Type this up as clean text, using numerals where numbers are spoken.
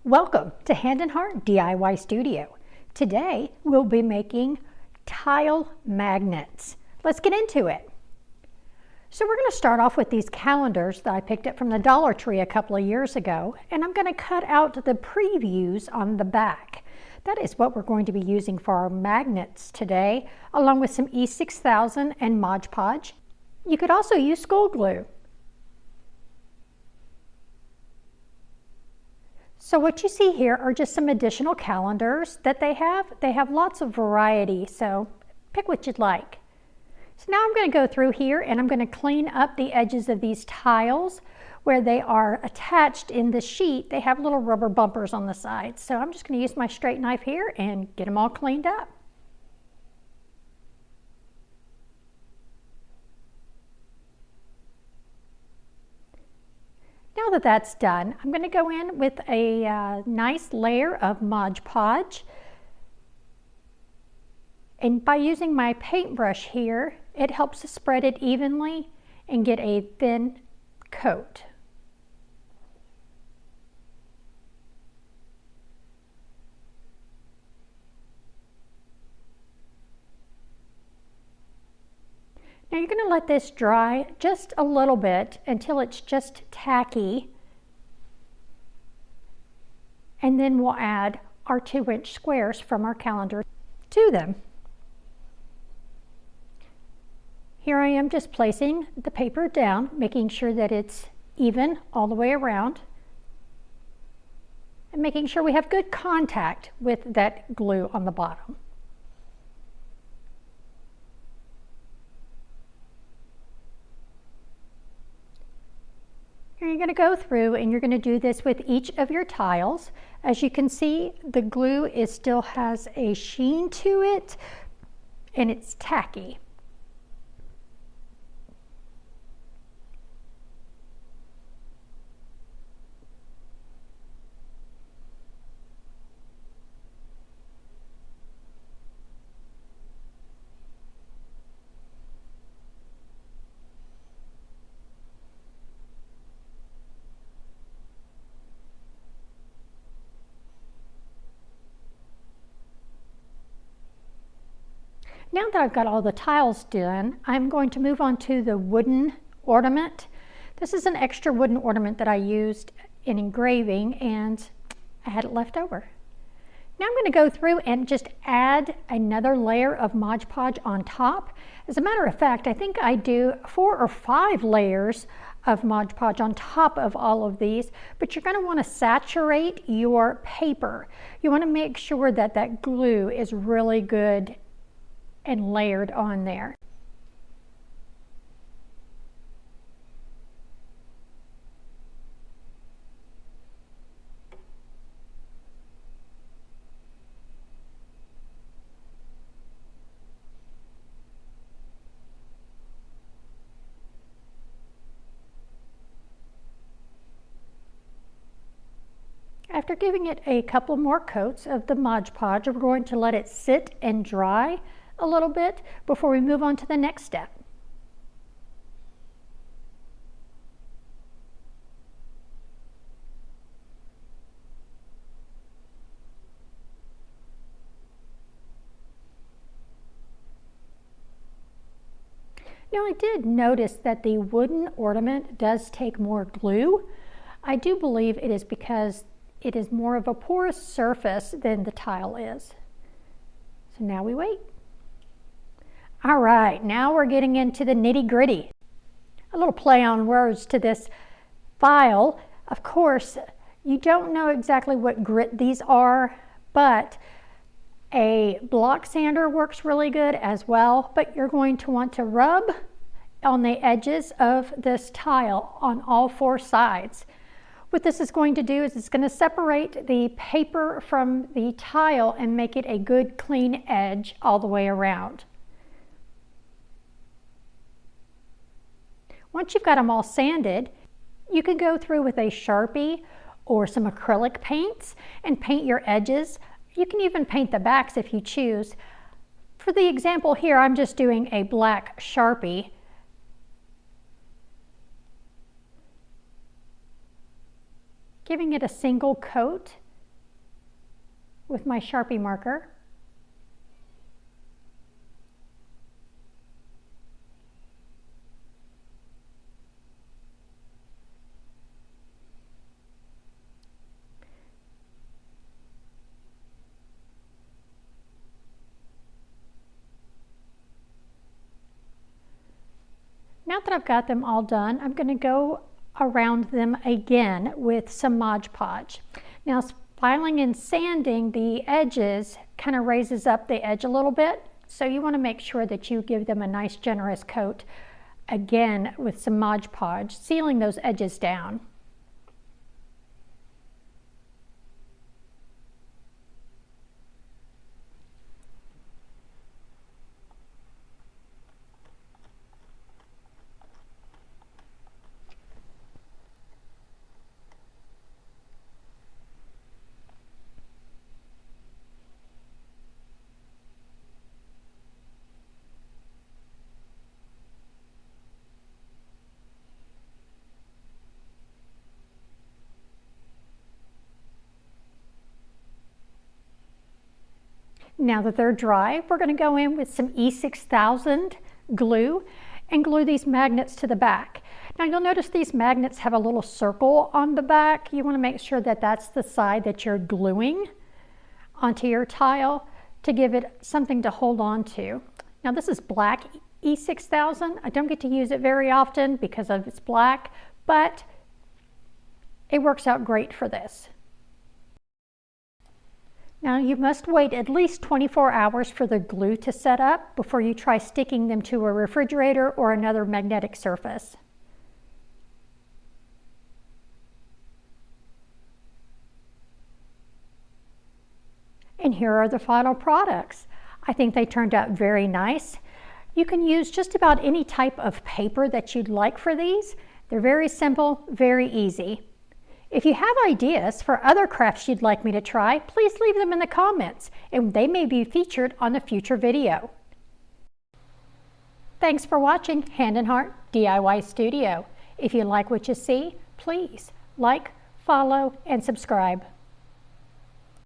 Welcome to Hand and Heart DIY Studio. Today we'll be making tile magnets. Let's get into it. So we're going to start off with these calendars that I picked up from the Dollar Tree a couple of years ago, and I'm going to cut out the previews on the back. That is what we're going to be using for our magnets today, along with some E6000 and Mod Podge. You could also use school glue. So what you see here are just some additional calendars that they have. They have lots of variety, so pick what you'd like. So now I'm going to go through here and I'm going to clean up the edges of these tiles where they are attached in the sheet. They have little rubber bumpers on the sides. So I'm just going to use my straight knife here and get them all cleaned up. Now that that's done, I'm going to go in with a nice layer of Mod Podge. And by using my paintbrush here, it helps to spread it evenly and get a thin coat. Now you're going to let this dry just a little bit until it's just tacky. And then we'll add our 2-inch squares from our calendar to them. Here I am just placing the paper down, making sure that it's even all the way around, and making sure we have good contact with that glue on the bottom. You're going to go through and you're going to do this with each of your tiles. As you can see, the glue still has a sheen to it and it's tacky. Now that I've got all the tiles done, I'm going to move on to the wooden ornament. This is an extra wooden ornament that I used in engraving and I had it left over. Now I'm going to go through and just add another layer of Mod Podge on top. As a matter of fact, I think I do 4 or 5 layers of Mod Podge on top of all of these, but you're going to want to saturate your paper. You want to make sure that that glue is really good and layered on there. After giving it a couple more coats of the Mod Podge, we're going to let it sit and dry a little bit before we move on to the next step. Now I did notice that the wooden ornament does take more glue. I do believe it is because it is more of a porous surface than the tile is. So now we wait. All right, now we're getting into the nitty-gritty. A little play on words to this file. Of course, you don't know exactly what grit these are, but a block sander works really good as well. But you're going to want to rub on the edges of this tile on all 4 sides. What this is going to do is it's going to separate the paper from the tile and make it a good clean edge all the way around. Once you've got them all sanded, you can go through with a Sharpie or some acrylic paints and paint your edges. You can even paint the backs if you choose. For the example here, I'm just doing a black Sharpie. Giving it a single coat with my Sharpie marker. Now that I've got them all done, I'm going to go around them again with some Mod Podge. Now, filing and sanding the edges kind of raises up the edge a little bit, so you want to make sure that you give them a nice generous coat again with some Mod Podge, sealing those edges down. Now that they're dry, we're going to go in with some E6000 glue and glue these magnets to the back. Now you'll notice these magnets have a little circle on the back. You want to make sure that that's the side that you're gluing onto your tile to give it something to hold on to. Now this is black E6000. I don't get to use it very often because of it's black, but it works out great for this. Now you must wait at least 24 hours for the glue to set up before you try sticking them to a refrigerator or another magnetic surface. And here are the final products. I think they turned out very nice. You can use just about any type of paper that you'd like for these. They're very simple, very easy. If you have ideas for other crafts you'd like me to try, please leave them in the comments and they may be featured on a future video. Thanks for watching Hand and Heart DIY Studio. If you like what you see, please like, follow, and subscribe.